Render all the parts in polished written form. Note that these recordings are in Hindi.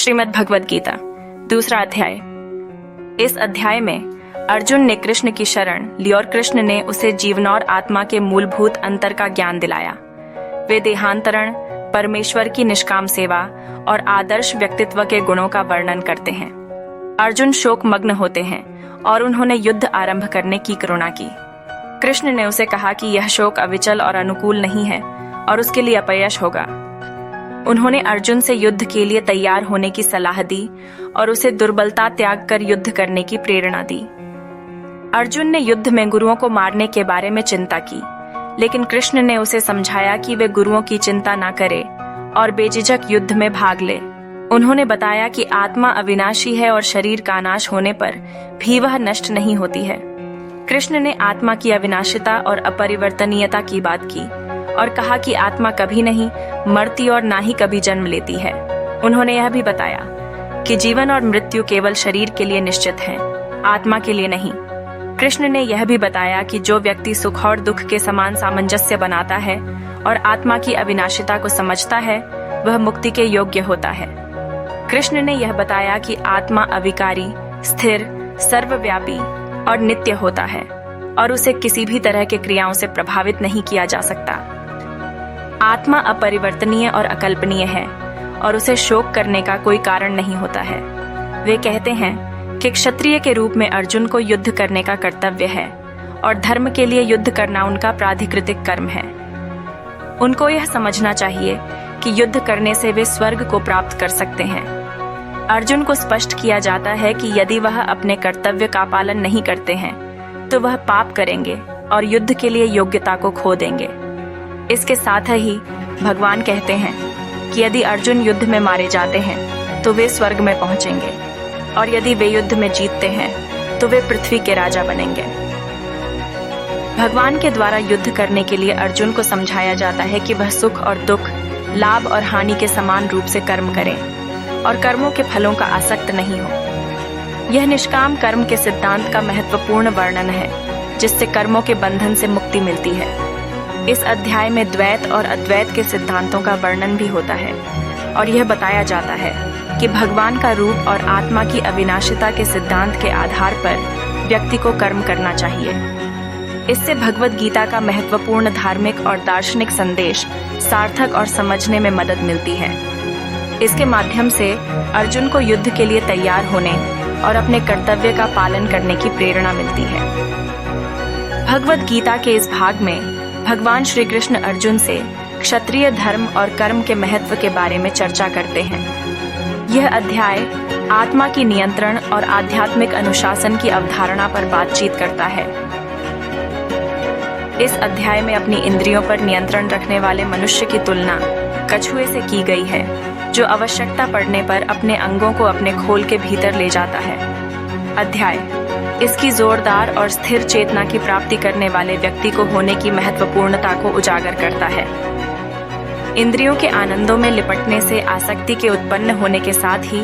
श्रीमद् भगवद गीता दूसरा अध्याय। इस अध्याय में अर्जुन ने कृष्ण की शरण ली और कृष्ण ने उसे जीवन और आत्मा के मूलभूत अंतर का ज्ञान दिलाया। वे देहांतरण, परमेश्वर की निष्काम सेवा और आदर्श व्यक्तित्व के गुणों का वर्णन करते हैं। अर्जुन शोक मग्न होते हैं और उन्होंने युद्ध आरंभ करने की करुणा की। कृष्ण ने उसे कहा कि यह शोक अविचल और अनुकूल नहीं है और उसके लिए अपयश होगा। उन्होंने अर्जुन से युद्ध के लिए तैयार होने की सलाह दी और उसे दुर्बलता त्याग कर युद्ध करने की प्रेरणा दी। अर्जुन ने युद्ध में गुरुओं को मारने के बारे में चिंता की, लेकिन कृष्ण ने उसे समझाया कि वे गुरुओं की चिंता न करे और बेझिझक युद्ध में भाग ले। उन्होंने बताया कि आत्मा अविनाशी है और शरीर का नाश होने पर भी वह नष्ट नहीं होती है। कृष्ण ने आत्मा की अविनाशिता और अपरिवर्तनीयता की बात की और कहा कि आत्मा कभी नहीं मरती और ना ही कभी जन्म लेती है। उन्होंने यह भी बताया कि जीवन और मृत्यु केवल शरीर के लिए निश्चित हैं, आत्मा के लिए नहीं। कृष्ण ने यह भी बताया कि जो व्यक्ति सुख और दुख के समान सामंजस्य बनाता है और आत्मा की अविनाशिता को समझता है, वह मुक्ति के योग्य होता है। कृष्ण ने यह बताया कि आत्मा अविकारी, स्थिर, सर्वव्यापी और नित्य होता है और उसे किसी भी तरह के क्रियाओं से प्रभावित नहीं किया जा सकता। आत्मा अपरिवर्तनीय और अकल्पनीय है और उसे शोक करने का कोई कारण नहीं होता है। वे कहते हैं कि क्षत्रिय के रूप में अर्जुन को युद्ध करने का कर्तव्य है और धर्म के लिए युद्ध करना उनका प्राधिकृतिक कर्म है। उनको यह समझना चाहिए कि युद्ध करने से वे स्वर्ग को प्राप्त कर सकते हैं। अर्जुन को स्पष्ट किया जाता है कि यदि वह अपने कर्तव्य का पालन नहीं करते हैं तो वह पाप करेंगे और युद्ध के लिए योग्यता को खो देंगे। इसके साथ ही भगवान कहते हैं कि यदि अर्जुन युद्ध में मारे जाते हैं तो वे स्वर्ग में पहुंचेंगे और यदि वे युद्ध में जीतते हैं तो वे पृथ्वी के राजा बनेंगे। भगवान के द्वारा युद्ध करने के लिए अर्जुन को समझाया जाता है कि वह सुख और दुख, लाभ और हानि के समान रूप से कर्म करें और कर्मों के फलों का आसक्त नहीं हो। यह निष्काम कर्म के सिद्धांत का महत्वपूर्ण वर्णन है, जिससे कर्मों के बंधन से मुक्ति मिलती है। इस अध्याय में द्वैत और अद्वैत के सिद्धांतों का वर्णन भी होता है और यह बताया जाता है कि भगवान का रूप और आत्मा की अविनाशिता के सिद्धांत के आधार पर व्यक्ति को कर्म करना चाहिए। इससे भगवद गीता का महत्वपूर्ण धार्मिक और दार्शनिक संदेश सार्थक और समझने में मदद मिलती है। इसके माध्यम से अर्जुन को युद्ध के लिए तैयार होने और अपने कर्तव्य का पालन करने की प्रेरणा मिलती है। भगवद गीता के इस भाग में भगवान श्री कृष्ण अर्जुन से क्षत्रिय धर्म और कर्म के महत्व के बारे में चर्चा करते हैं। यह अध्याय आत्मा की नियंत्रण और आध्यात्मिक अनुशासन की अवधारणा पर बातचीत करता है। इस अध्याय में अपनी इंद्रियों पर नियंत्रण रखने वाले मनुष्य की तुलना कछुए से की गई है, जो आवश्यकता पड़ने पर अपने अंगों को अपने खोल के भीतर ले जाता है। अध्याय इसकी जोरदार और स्थिर चेतना की प्राप्ति करने वाले व्यक्ति को होने की महत्वपूर्णता को उजागर करता है। इंद्रियों के आनंदों में लिपटने से आसक्ति के उत्पन्न होने के साथ ही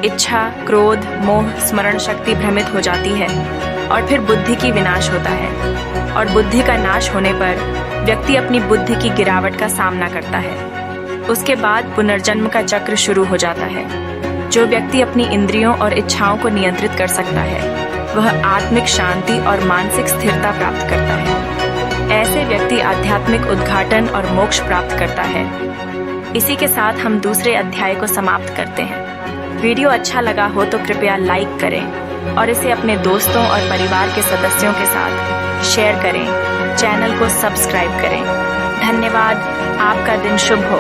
इच्छा, क्रोध, मोह, स्मरण शक्ति भ्रमित हो जाती है और फिर बुद्धि की विनाश होता है और बुद्धि का नाश होने पर व्यक्ति अपनी बुद्धि की गिरावट का सामना करता है। उसके बाद पुनर्जन्म का चक्र शुरू हो जाता है। जो व्यक्ति अपनी इंद्रियों और इच्छाओं को नियंत्रित कर सकता है, वह आत्मिक शांति और मानसिक स्थिरता प्राप्त करता है। ऐसे व्यक्ति आध्यात्मिक उद्घाटन और मोक्ष प्राप्त करता है। इसी के साथ हम दूसरे अध्याय को समाप्त करते हैं। वीडियो अच्छा लगा हो तो कृपया लाइक करें और इसे अपने दोस्तों और परिवार के सदस्यों के साथ शेयर करें। चैनल को सब्सक्राइब करें। धन्यवाद। आपका दिन शुभ हो।